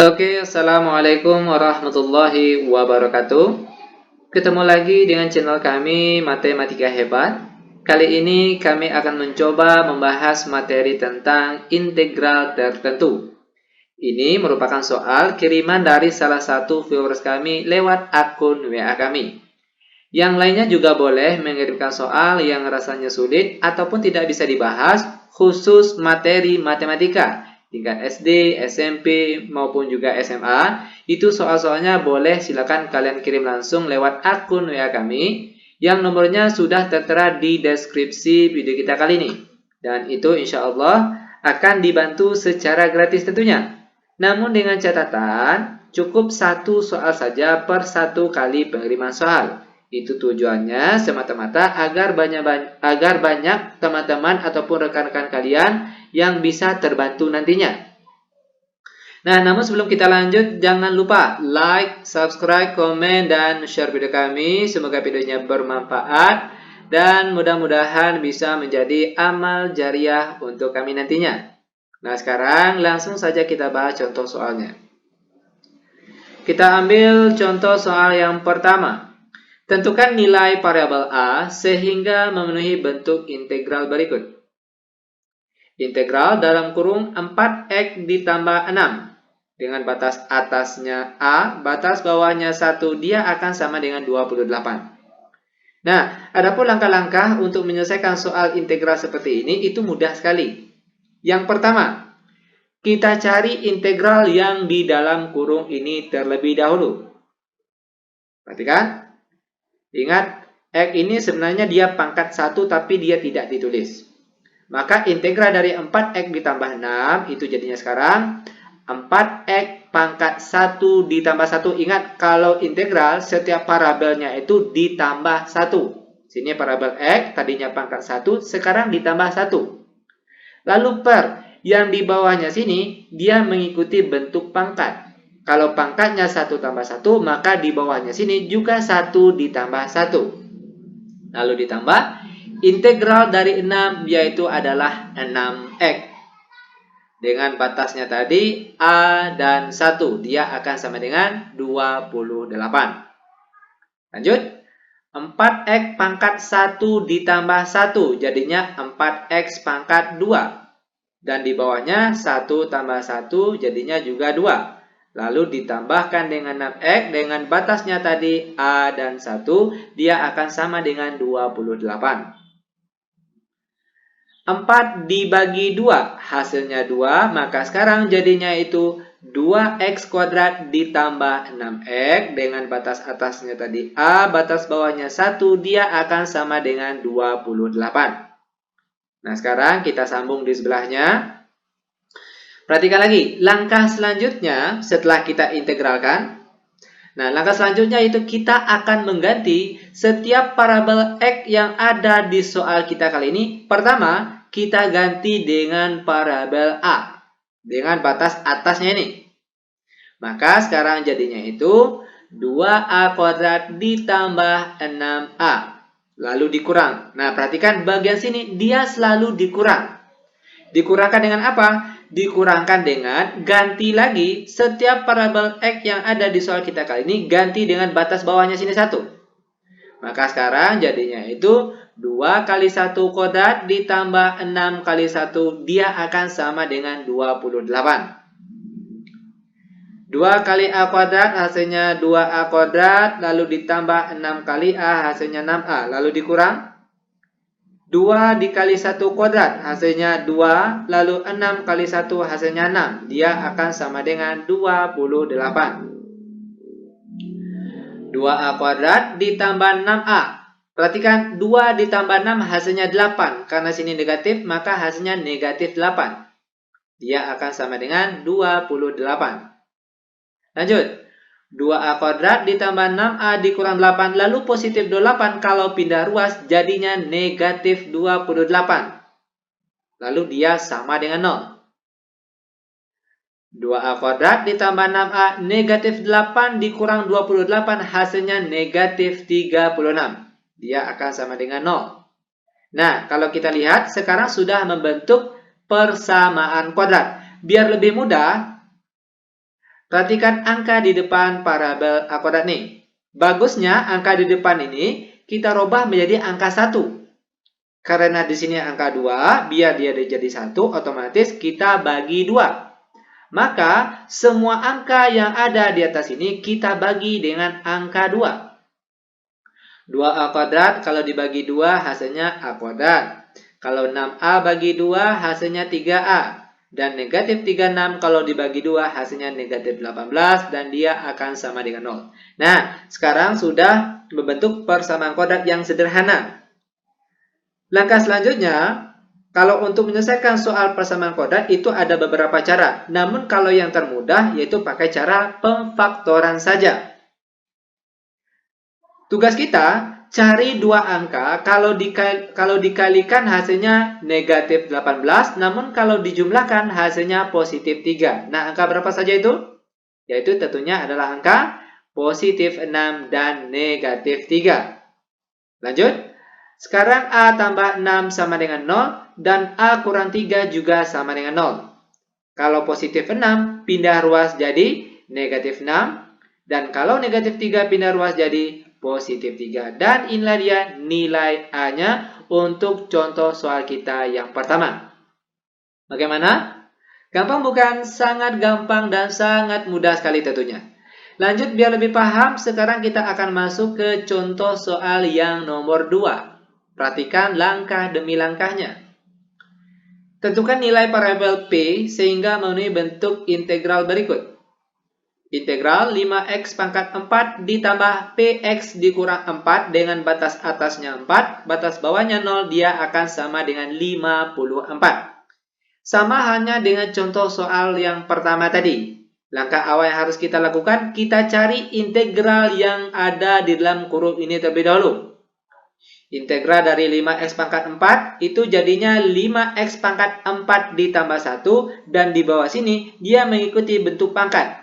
Oke, assalamualaikum warahmatullahi wabarakatuh. Ketemu lagi dengan channel kami Matematika Hebat. Kali ini kami akan mencoba membahas materi tentang integral tertentu. Ini merupakan soal kiriman dari salah satu viewers kami lewat akun WA kami. Yang lainnya juga boleh mengirimkan soal yang rasanya sulit ataupun tidak bisa dibahas khusus materi matematika tingkat SD, SMP, maupun juga SMA. Itu soal-soalnya boleh silakan kalian kirim langsung lewat akun WA kami yang nomornya sudah tertera di deskripsi video kita kali ini. Dan itu insya Allah akan dibantu secara gratis tentunya. Namun dengan catatan, cukup satu soal saja per satu kali pengiriman soal. Itu tujuannya semata-mata agar banyak teman-teman ataupun rekan-rekan kalian yang bisa terbantu nantinya. Nah, namun sebelum kita lanjut, jangan lupa like, subscribe, komen, dan share video kami. Semoga videonya bermanfaat dan mudah-mudahan bisa menjadi amal jariah untuk kami nantinya. Nah, sekarang langsung saja kita bahas contoh soalnya. Kita ambil contoh soal yang pertama. Tentukan nilai variabel A sehingga memenuhi bentuk integral berikut. Integral dalam kurung 4x ditambah 6. Dengan batas atasnya A, batas bawahnya 1, dia akan sama dengan 28. Nah, adapun langkah-langkah untuk menyelesaikan soal integral seperti ini itu mudah sekali. Yang pertama, kita cari integral yang di dalam kurung ini terlebih dahulu. Perhatikan. Ingat, X ini sebenarnya dia pangkat 1 tapi dia tidak ditulis. Maka integral dari 4X ditambah 6 itu jadinya sekarang 4X pangkat 1 ditambah 1. Ingat, kalau integral setiap parabelnya itu ditambah 1. Sini parabel X tadinya pangkat 1, sekarang ditambah 1. Lalu per yang di bawahnya sini dia mengikuti bentuk pangkat. Kalau pangkatnya 1 tambah 1, maka di bawahnya sini juga 1 ditambah 1. Lalu ditambah integral dari 6 yaitu adalah 6x. Dengan batasnya tadi A dan 1, dia akan sama dengan 28. Lanjut. 4x pangkat 1 ditambah 1 jadinya 4x pangkat 2. Dan di bawahnya 1 tambah 1 jadinya juga 2. Lalu ditambahkan dengan 6x dengan batasnya tadi A dan 1, dia akan sama dengan 28. 4 dibagi 2, hasilnya 2, maka sekarang jadinya itu 2x kuadrat ditambah 6x dengan batas atasnya tadi A, batas bawahnya 1, dia akan sama dengan 28. Nah, sekarang kita sambung di sebelahnya. Perhatikan lagi, langkah selanjutnya setelah kita integralkan. Nah, langkah selanjutnya itu kita akan mengganti setiap parabel X yang ada di soal kita kali ini. Pertama, kita ganti dengan parabel A. Dengan batas atasnya ini. Maka sekarang jadinya itu 2A kuadrat ditambah 6A. Lalu dikurang. Nah, perhatikan bagian sini, dia selalu dikurang. Dikurangkan dengan apa? Dikurangkan dengan ganti lagi setiap parabel X yang ada di soal kita kali ini ganti dengan batas bawahnya sini 1. Maka sekarang jadinya itu 2 kali 1 kuadrat ditambah 6 kali 1, dia akan sama dengan 28. 2 kali A kuadrat hasilnya 2A kuadrat, lalu ditambah 6 kali A hasilnya 6A, lalu dikurang 2 dikali 1 kuadrat hasilnya 2, lalu 6 kali 1 hasilnya 6. Dia akan sama dengan 28. 2A kuadrat ditambah 6A. Perhatikan 2 ditambah 6 hasilnya 8. Karena sini negatif, maka hasilnya negatif 8. Dia akan sama dengan 28. Lanjut. 2A kuadrat ditambah 6A dikurang 8, lalu positif 28 kalau pindah ruas jadinya negatif 28. Lalu dia sama dengan 0. 2A kuadrat ditambah 6A negatif 8 dikurang 28 hasilnya negatif 36. Dia akan sama dengan 0. Nah, kalau kita lihat sekarang sudah membentuk persamaan kuadrat. Biar lebih mudah, Perhatikan angka di depan parabel A kuadrat nih. Bagusnya angka di depan ini kita rubah menjadi angka 1. Karena di sini angka 2, biar dia jadi 1, otomatis kita bagi 2. Maka semua angka yang ada di atas ini kita bagi dengan angka 2. 2A kuadrat kalau dibagi 2 hasilnya A kuadrat. Kalau 6A bagi 2 hasilnya 3A. Dan negatif 36 kalau dibagi 2 hasilnya negatif 18 dan dia akan sama dengan 0. Nah, sekarang sudah membentuk persamaan kuadrat yang sederhana. Langkah selanjutnya, kalau untuk menyelesaikan soal persamaan kuadrat itu ada beberapa cara. Namun kalau yang termudah yaitu pakai cara pemfaktoran saja. Tugas kita cari dua angka, kalau dikalikan hasilnya negatif 18, namun kalau dijumlahkan hasilnya positif 3. Nah, angka berapa saja itu? Yaitu tentunya adalah angka positif 6 dan negatif 3. Lanjut. Sekarang A tambah 6 sama dengan 0, dan A kurang 3 juga sama dengan 0. Kalau positif 6, pindah ruas jadi negatif 6, dan kalau negatif 3 pindah ruas jadi positif 3. Dan inilah dia nilai A-nya untuk contoh soal kita yang pertama. Bagaimana? Gampang bukan? Sangat gampang dan sangat mudah sekali tentunya. Lanjut biar lebih paham, sekarang kita akan masuk ke contoh soal yang nomor 2. Perhatikan langkah demi langkahnya. Tentukan nilai parabel P sehingga memenuhi bentuk integral berikut. Integral 5x pangkat 4 ditambah px dikurang 4 dengan batas atasnya 4, batas bawahnya 0, dia akan sama dengan 54. Sama hanya dengan contoh soal yang pertama tadi. Langkah awal yang harus kita lakukan, kita cari integral yang ada di dalam kurung ini terlebih dahulu. Integral dari 5x pangkat 4 itu jadinya 5x pangkat 4 ditambah 1, dan di bawah sini dia mengikuti bentuk pangkat.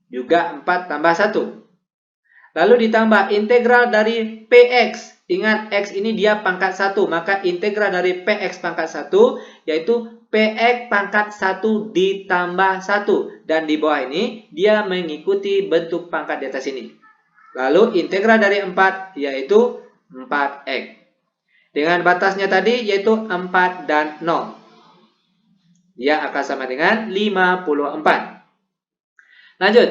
Juga 4 tambah 1. Lalu ditambah integral dari px. Ingat, x ini dia pangkat 1. Maka integral dari px pangkat 1 yaitu px pangkat 1 ditambah 1. Dan di bawah ini dia mengikuti bentuk pangkat di atas ini. Lalu integral dari 4 yaitu 4x. Dengan batasnya tadi yaitu 4 dan 0. Dia akan sama dengan 54. Lanjut,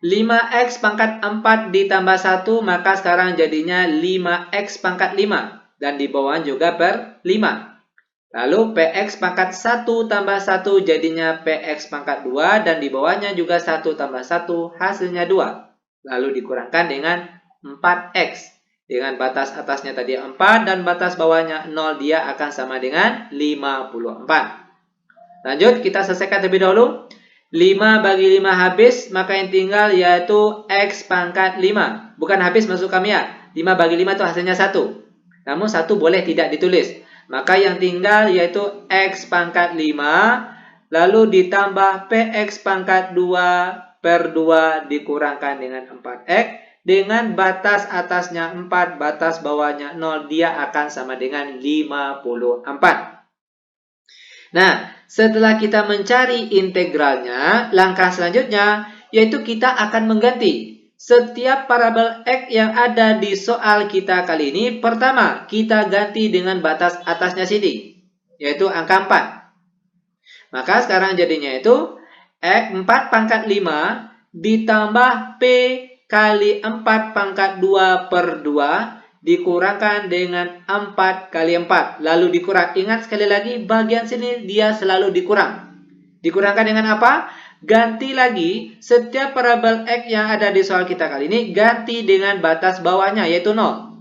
5x pangkat 4 ditambah 1, maka sekarang jadinya 5x pangkat 5. Dan di bawah juga per 5. Lalu px pangkat 1 tambah 1 jadinya px pangkat 2, dan di bawahnya juga 1 tambah 1 hasilnya 2. Lalu dikurangkan dengan 4x. Dengan batas atasnya tadi 4 dan batas bawahnya 0, dia akan sama dengan 54. Lanjut, kita selesaikan terlebih dahulu. 5 bagi 5 habis, maka yang tinggal yaitu x pangkat 5. Bukan habis maksud kami ya. 5 bagi 5 itu hasilnya 1. Namun 1 boleh tidak ditulis. Maka yang tinggal yaitu x pangkat 5. Lalu ditambah px pangkat 2 per 2 dikurangkan dengan 4x. Dengan batas atasnya 4, batas bawahnya 0, dia akan sama dengan 54. Nah, setelah kita mencari integralnya, langkah selanjutnya yaitu kita akan mengganti setiap parabel x yang ada di soal kita kali ini. Pertama, kita ganti dengan batas atasnya sini, yaitu angka 4. Maka sekarang jadinya itu x 4 pangkat 5 ditambah p kali 4 pangkat 2 per 2 dikurangkan dengan 4 kali 4. Lalu dikurang. Ingat sekali lagi, bagian sini dia selalu dikurang. Dikurangkan dengan apa? Ganti lagi setiap parabel x yang ada di soal kita kali ini, ganti dengan batas bawahnya, yaitu 0.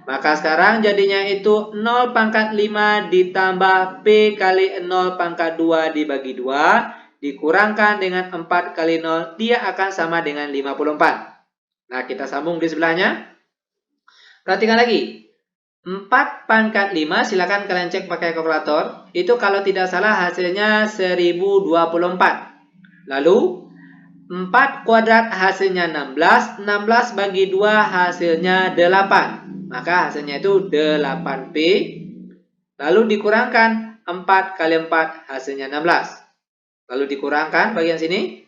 Maka sekarang jadinya itu 0 pangkat 5 ditambah p kali 0 pangkat 2 dibagi 2, dikurangkan dengan 4 kali 0, dia akan sama dengan 54. Nah, kita sambung di sebelahnya. Perhatikan lagi. 4 pangkat 5, silakan kalian cek pakai kalkulator. Itu kalau tidak salah hasilnya 1024. Lalu 4 kuadrat hasilnya 16. 16 bagi 2 hasilnya 8. Maka hasilnya itu 8p. Lalu dikurangkan 4 kali 4 hasilnya 16. Lalu dikurangkan bagian sini.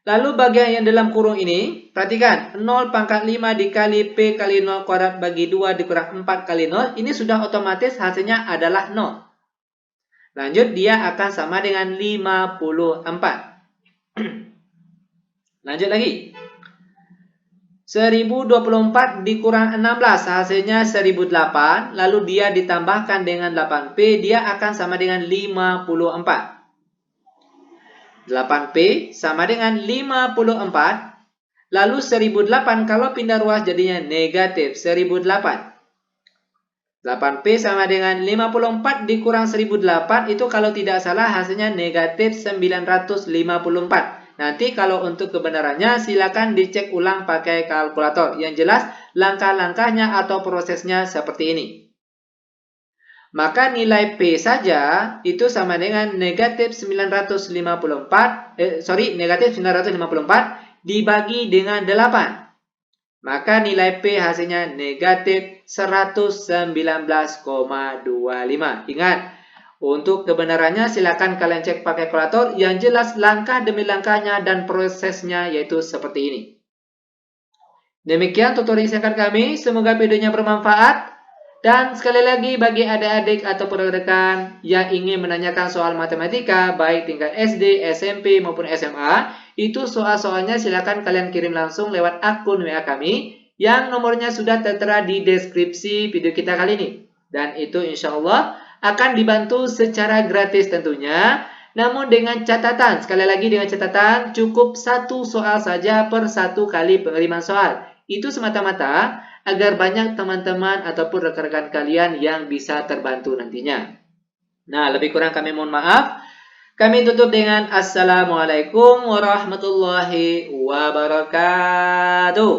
Lalu bagian yang dalam kurung ini, perhatikan, 0 pangkat 5 dikali P kali 0 kuadrat bagi 2 dikurang 4 kali 0, ini sudah otomatis hasilnya adalah 0. Lanjut, dia akan sama dengan 54. Lanjut lagi. 1024 dikurang 16, hasilnya 1008, lalu dia ditambahkan dengan 8P, dia akan sama dengan 54. 8P sama dengan 54, lalu 1008 kalau pindah ruas jadinya negatif 1008. 8P sama dengan 54 dikurang 1008, itu kalau tidak salah hasilnya negatif 954. Nanti kalau untuk kebenarannya silakan dicek ulang pakai kalkulator. Yang jelas langkah-langkahnya atau prosesnya seperti ini. Maka nilai P saja itu sama dengan negatif 954 dibagi dengan 8. Maka nilai P hasilnya negatif 119,25. Ingat, untuk kebenarannya silakan kalian cek pakai kalkulator. Yang jelas langkah demi langkahnya dan prosesnya yaitu seperti ini. Demikian tutorial singkat kami. Semoga videonya bermanfaat. Dan sekali lagi bagi adik-adik ataupun rekan yang ingin menanyakan soal matematika baik tingkat SD, SMP maupun SMA, itu soal-soalnya silakan kalian kirim langsung lewat akun WA kami yang nomornya sudah tertera di deskripsi video kita kali ini. Dan itu insya Allah akan dibantu secara gratis tentunya. Namun dengan catatan, sekali lagi dengan catatan cukup satu soal saja per satu kali pengiriman soal. Itu semata-mata agar banyak teman-teman ataupun rekan-rekan kalian yang bisa terbantu nantinya. Nah, lebih kurang kami mohon maaf. Kami tutup dengan Assalamualaikum warahmatullahi wabarakatuh.